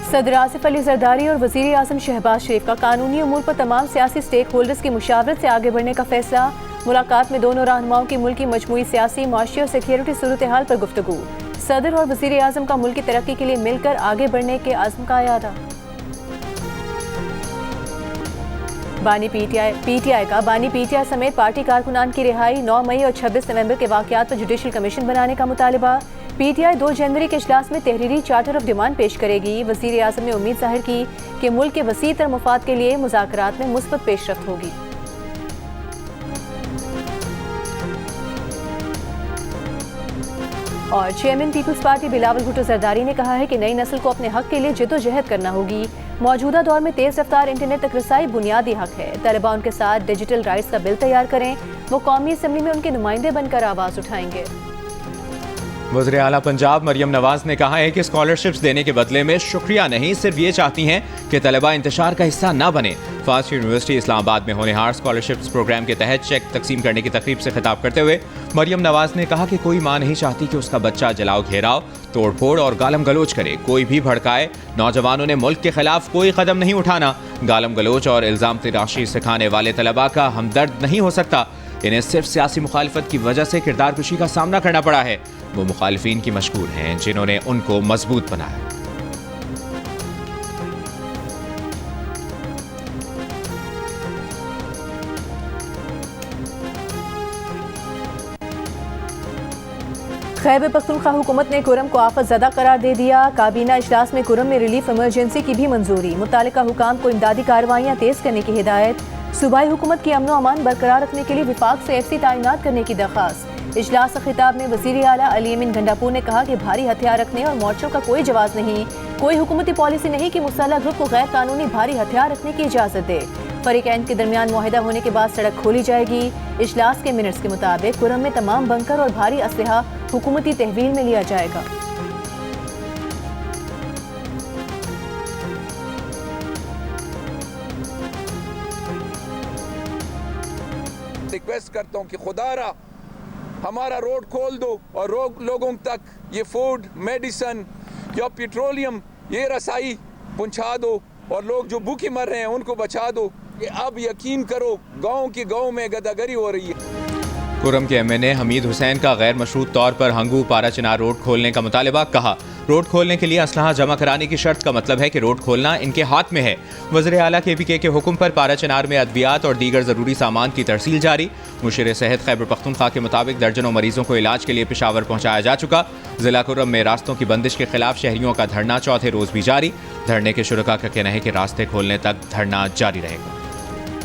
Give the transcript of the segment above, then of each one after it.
सदर आसिफ अली जरदारी और वज़ीर आज़म शहबाज शरीफ का कानूनी उमूर पर तमाम सियासी स्टेक होल्डर्स की मुशावरत से आगे बढ़ने का फैसला। मुलाकात में दोनों रहनुमाओं की मुल्क की मजमूई सियासी, माशी और सिक्योरिटी सूरत हाल पर गुफ्तगू। सदर और वज़ीर आज़म का मुल्क की तरक्की के लिए मिलकर आगे बढ़ने के अज़्म का इरादा। बानी पीटीआई का बानी पीटीआई समेत पार्टी कारकुनान की रिहाई, 9 मई और 26 नवंबर के वाक़यात पर जुडिशल कमीशन बनाने का मुतालिबा। पीटीआई 2 जनवरी के इजलास में तहरीरी चार्टर ऑफ डिमांड पेश करेगी। वज़ीर आज़म ने उम्मीद जाहिर की कि मुल्क के वसी तर मुफाद के लिए मुज़ाकरात में मुस्बत पेशरफ्त होगी। और चेयरमैन पीपल्स पार्टी बिलावल भुट्टो जरदारी ने कहा है कि नई नस्ल को अपने हक के लिए जद्दोजहद करना होगी। मौजूदा दौर में तेज रफ्तार इंटरनेट तक रसाई बुनियादी हक है। तलबा उनके साथ डिजिटल राइट्स का बिल तैयार करें, वो कौमी असम्बली में उनके नुमाइंदे बनकर आवाज़ उठाएंगे। वज़ीर आला पंजाब मरियम नवाज ने कहा है कि स्कॉलरशिप्स देने के बदले में शुक्रिया नहीं, सिर्फ ये चाहती हैं कि तलबा इंतशार का हिस्सा न बने। फास्ट यूनिवर्सिटी इस्लामाबाद में होनहार स्कॉलरशिप्स प्रोग्राम के तहत चेक तकसीम करने की तकरीब से खिताब करते हुए मरियम नवाज ने कहा कि कोई माँ नहीं चाहती कि उसका बच्चा जलाओ घेराव, तोड़फोड़ और गालम गलोच करे, कोई भी भड़काए। नौजवानों ने मुल्क के खिलाफ कोई कदम नहीं उठाना। गालम गलोच और इल्ज़ाम तराशी सिखाने वाले तलबा का हमदर्द नहीं हो सकता। इन्हें सिर्फ सियासी मुखालफत की वजह से किरदार कुशी का सामना करना पड़ा है। वो मुखालिफिन की मशकूर हैं जिन्होंने उनको मजबूत बनाया। खैबर पख्तूनख्वा हुकूमत ने कुरम को आफत ज़दा करार दे दिया। काबीना इजलास में कुरम में रिलीफ इमरजेंसी की भी मंजूरी। मुतालिका हुकाम को इमदादी कार्रवाइयाँ तेज करने की हिदायत। सूबाई हुकूमत की अमन अमान बरकरार रखने के लिए विफाक से एफसी तैनात करने की दरख्वास्त। इजलास से खिताब में वज़ीर आला अली अमीन गंडापुर ने कहा कि भारी हथियार रखने और मोर्चों का कोई जवाब नहीं, कोई हुकूमती पॉलिसी नहीं कि मुसल्लह ग्रुप को गैर कानूनी भारी हथियार रखने की इजाज़त दे। फरीकैन के दरमियान मुआहिदा होने के बाद सड़क खोली जाएगी। इजलास के मिनट्स के मुताबिक कुरम में तमाम बंकर और भारी असलहा हुकूमती तहवील में लिया जाएगा। रिक्वेस्ट करता हूँ कि खुदारा हमारा रोड खोल दो और लोगों तक ये फूड, मेडिसन या पेट्रोलियम ये रसाई पहुँचा दो और लोग जो भूखे मर रहे हैं उनको बचा दो। ये अब यकीन करो गाँव में गदागरी हो रही है। कुरम के एमएनए हमीद हुसैन का गैर मशरूत तौर पर हंगू पारा चिनार रोड खोलने का मुतालिबा। कहा, रोड खोलने के लिए असलहा जमा कराने की शर्त का मतलब है कि रोड खोलना इनके हाथ में है। वज़ीर आला KPK के हुक्म पर पारा चिनार में अद्वियात और दीगर ज़रूरी सामान की तरसील जारी। मुशीर सेहत खैबर पख्तूनख्वा के मुताबिक दर्जनों मरीजों को इलाज के लिए पेशावर पहुँचाया जा चुका। जिला कुरम में रास्तों की बंदिश के खिलाफ शहरियों का धरना चौथे रोज़ भी जारी। धरने के शुरका का कहना है कि रास्ते खोलने तक धरना जारी रहेगा।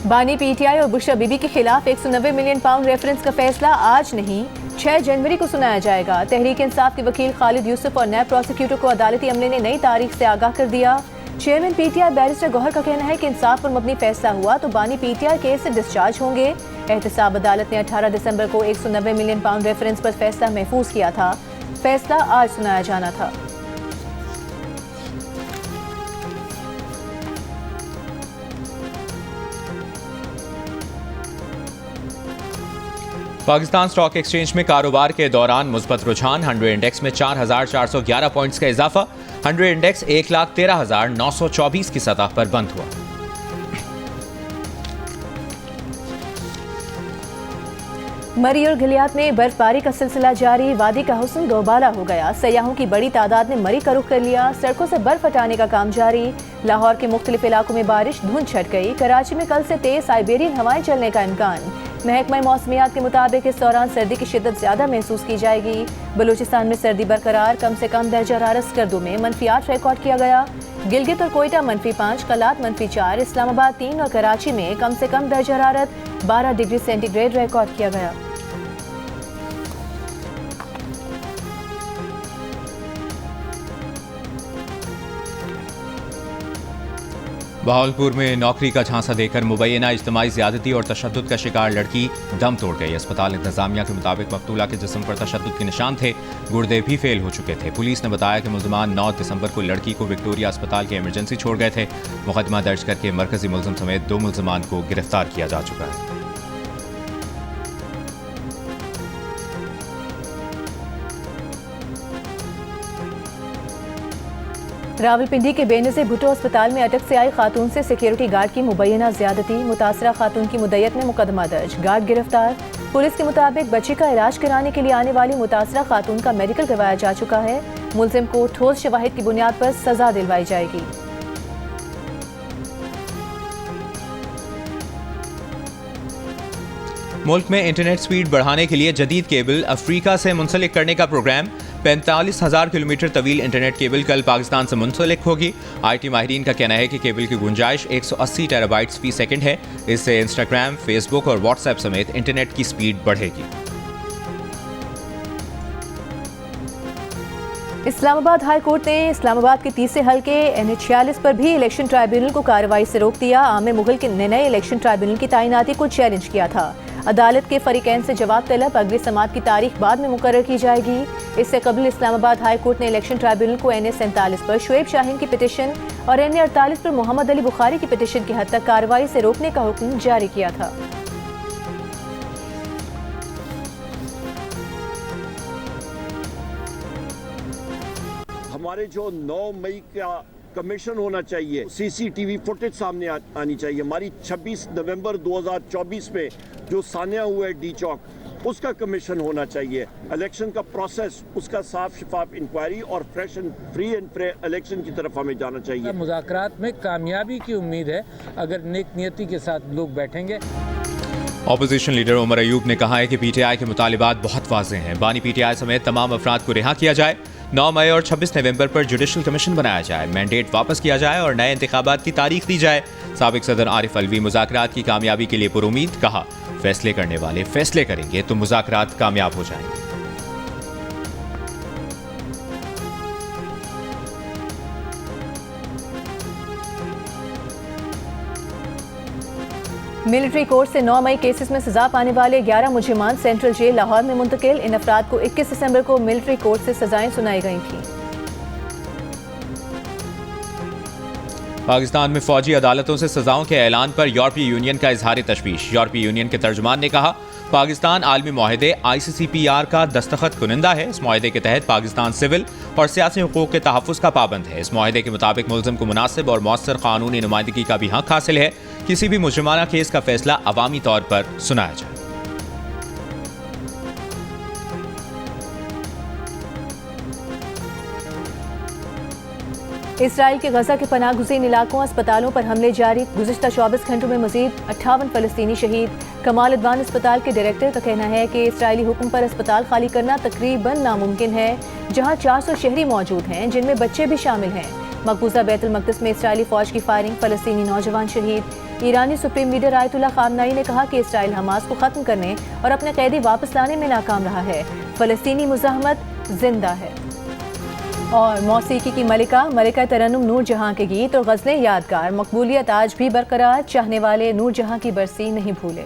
बानी पीटीआई और बुशरा बीबी के खिलाफ 190 मिलियन पाउंड रेफरेंस का फैसला आज नहीं 6 जनवरी को सुनाया जाएगा। तहरीक इंसाफ के वकील खालिद यूसुफ और नैब प्रोसिक्यूटर को अदालती अमले ने नई तारीख से आगाह कर दिया। चेयरमैन पीटीआई बैरिस्टर गौहर का कहना है कि इंसाफ पर मबनी फैसला हुआ तो बानी पीटीआई केस से डिस्चार्ज होंगे। एहतसाब अदालत ने 18 दिसंबर को 190 मिलियन पाउंड रेफरेंस पर फैसला महफूज किया था। फैसला आज सुनाया जाना था। पाकिस्तान स्टॉक एक्सचेंज में कारोबार के दौरान मुस्बत रुझान। 100 इंडेक्स में 4,411 पॉइंट्स का इजाफा। 100 इंडेक्स 1,13,924 की सतह पर बंद हुआ। मरी और घलियात में बर्फबारी का सिलसिला जारी। वादी का हुस्न दोबाला हो गया। सयाहों की बड़ी तादाद ने मरी का रुख कर लिया। सड़कों से बर्फ हटाने का काम जारी। लाहौर के मुख्तलिफ इलाकों में बारिश धुंध छट गई। कराची में कल से तेज साइबेरियन हवाएं चलने का इम्कान। महकमा मौसमियात के मुताबिक इस दौरान सर्दी की शिद्दत ज्यादा महसूस की जाएगी। बलूचिस्तान में सर्दी बरकरार। कम से कम दर्जा हरारत स्कर्दू में -8 रिकॉर्ड किया गया। गिलगित और कोयटा -5, कलात -4, इस्लामाबाद 3 और कराची में कम से कम दर्जा हरारत 12 डिग्री सेंटीग्रेड रिकॉर्ड किया गया। बहावलपुर में नौकरी का झांसा देकर मुबैना इज्तिमाई ज़्यादती और तशद्दुद का शिकार लड़की दम तोड़ गई। अस्पताल इंतजामिया के मुताबिक मकतूला के जिस्म पर तशद्दुद के निशान थे, गुर्दे भी फेल हो चुके थे। पुलिस ने बताया कि मुलजमान 9 दिसंबर को लड़की को विक्टोरिया अस्पताल के इमरजेंसी छोड़ गए थे। मुकदमा दर्ज करके मरकजी मुलजिम समेत 2 मुलजमान को गिरफ्तार किया जा चुका है। रावलपिंडी के बेनज़ीर भुट्टो अस्पताल में अटक से आई खातून से सिक्योरिटी गार्ड की मुबैना ज्यादती, मुतासरा खातून की मुद्दत में मुकदमा दर्ज, गार्ड गिरफ्तार। पुलिस के मुताबिक बच्ची का इलाज कराने के लिए आने वाली मुतासरा खातून का मेडिकल करवाया जा चुका है। मुलजिम को ठोस शवाहिद की बुनियाद पर सजा दिलवाई जाएगी। मुल्क में इंटरनेट स्पीड बढ़ाने के लिए जदीद केबल अफ्रीका से मुंसलिक करने का प्रोग्राम 45,000 किलोमीटर तवील इंटरनेट केबल कल पाकिस्तान से मुंसलिक होगी। IT माहिरीन का कहना है कि केबल की गुंजाइश 180 टेराबाइट्स फी सेकंड है। इससे इंस्टाग्राम, फेसबुक और व्हाट्सएप समेत इंटरनेट की स्पीड बढ़ेगी। इस्लामाबाद हाई कोर्ट ने इस्लामाबाद के तीसरे हल्के NH46 पर भी इलेक्शन ट्राइब्यूनल को कार्रवाई से रोक दिया। आमिर मुगल ने नए इलेक्शन ट्राइब्यूनल की तैनाती को चैलेंज किया था। अदालत के फरीकैन से जवाब तलब, अगली समाअत की तारीख बाद में मुकर्रर की जाएगी। इससे कबल इस्लामाबाद हाई कोर्ट ने इलेक्शन ट्राइब्यूनल को NH47 पर शुएब शाहीन की पिटीशन और NA48 पर मोहम्मद अली बुखारी की पिटीशन की हद तक कार्रवाई से रोकने का हुक्म जारी किया था। हमारे जो 9 मई का कमीशन होना चाहिए, CCTV फुटेज सामने आनी चाहिए। हमारी 26 नवंबर 2024 में जो सान्या हुआ है डी चौक, उसका कमीशन होना चाहिए। इलेक्शन का प्रोसेस, उसका साफ शफाफ इंक्वायरी और fresh and free and fair election की तरफ हमें जाना चाहिए। मुज़ाकरात में कामयाबी की उम्मीद है अगर नेक नियति के साथ लोग बैठेंगे। ऑपोजिशन लीडर उमर अयूब ने कहा है कि PTI के मुतालिबात बहुत वाज़ेह हैं। बानी PTI समेत तमाम अफराद को रिहा किया जाए, 9 मई और 26 नवंबर पर जुडिशल कमीशन बनाया जाए, मैंडेट वापस किया जाए और नए इंतखाबात की तारीख दी जाए। साबिक सदर आरिफ अलवी मुज़ाकरात की कामयाबी के लिए पुरुमीद, कहा फैसले करने वाले फैसले करेंगे तो मुज़ाकरात कामयाब हो जाएंगे। मिलिट्री कोर्ट से 9 मई केसेस में सजा पाने वाले 11 मुजरिमान सेंट्रल जेल लाहौर में मुंतकिल। इन अफराद को 21 दिसंबर को मिलिट्री कोर्ट से सजाएं सुनाई गई थी। पाकिस्तान में फौजी अदालतों से सजाओं के ऐलान पर यूरोपीय यूनियन का इजहार तशवीश। यूरोपीय यूनियन के तर्जुमान ने कहा पाकिस्तान आलमी मुआहदे ICCPR का दस्तखत कुनिंदा है। इस मुआहदे के तहत पाकिस्तान सिविल और सियासी हुकूक के तहफ़्फ़ुज़ का पाबंद है। इस मुआहदे के मुताबिक मुल्ज़िम को मुनासिब और मौसर कानूनी नुमाइंदगी का भी हक हासिल है। किसी भी मुजरिमाना केस का फैसला अवामी तौर पर सुनाया जाए। इसराइल के गजा के पनाहगुज़ीन इलाकों अस्पतालों पर हमले जारी। गुज़िश्ता 24 घंटों में मजीद 58 फ़लस्तीनी शहीद। कमाल अदवान अस्पताल के डायरेक्टर का कहना है कि इसराइली हुक्म पर अस्पताल खाली करना तकरीबन नामुमकिन है, जहां 400 शहरी मौजूद हैं जिनमें बच्चे भी शामिल हैं। मकबूजा बैतुल मक़दिस में इसराइली फ़ौज की फायरिंग, फ़लस्तीनी नौजवान शहीद। ईरानी सुप्रीम लीडर आयतुल्लाह ख़ामनेई ने कहा कि इसराइल हमास को ख़त्म करने और अपने कैदी वापस लाने में नाकाम रहा है। फ़लस्तीनी मुज़ाहमत जिंदा है। और मौसीकी की मलिका तरन्नुम नूर जहां के गीत और गज़लें यादगार, मकबूलियत आज भी बरकरार, चाहने वाले नूर जहां की बरसी नहीं भूले।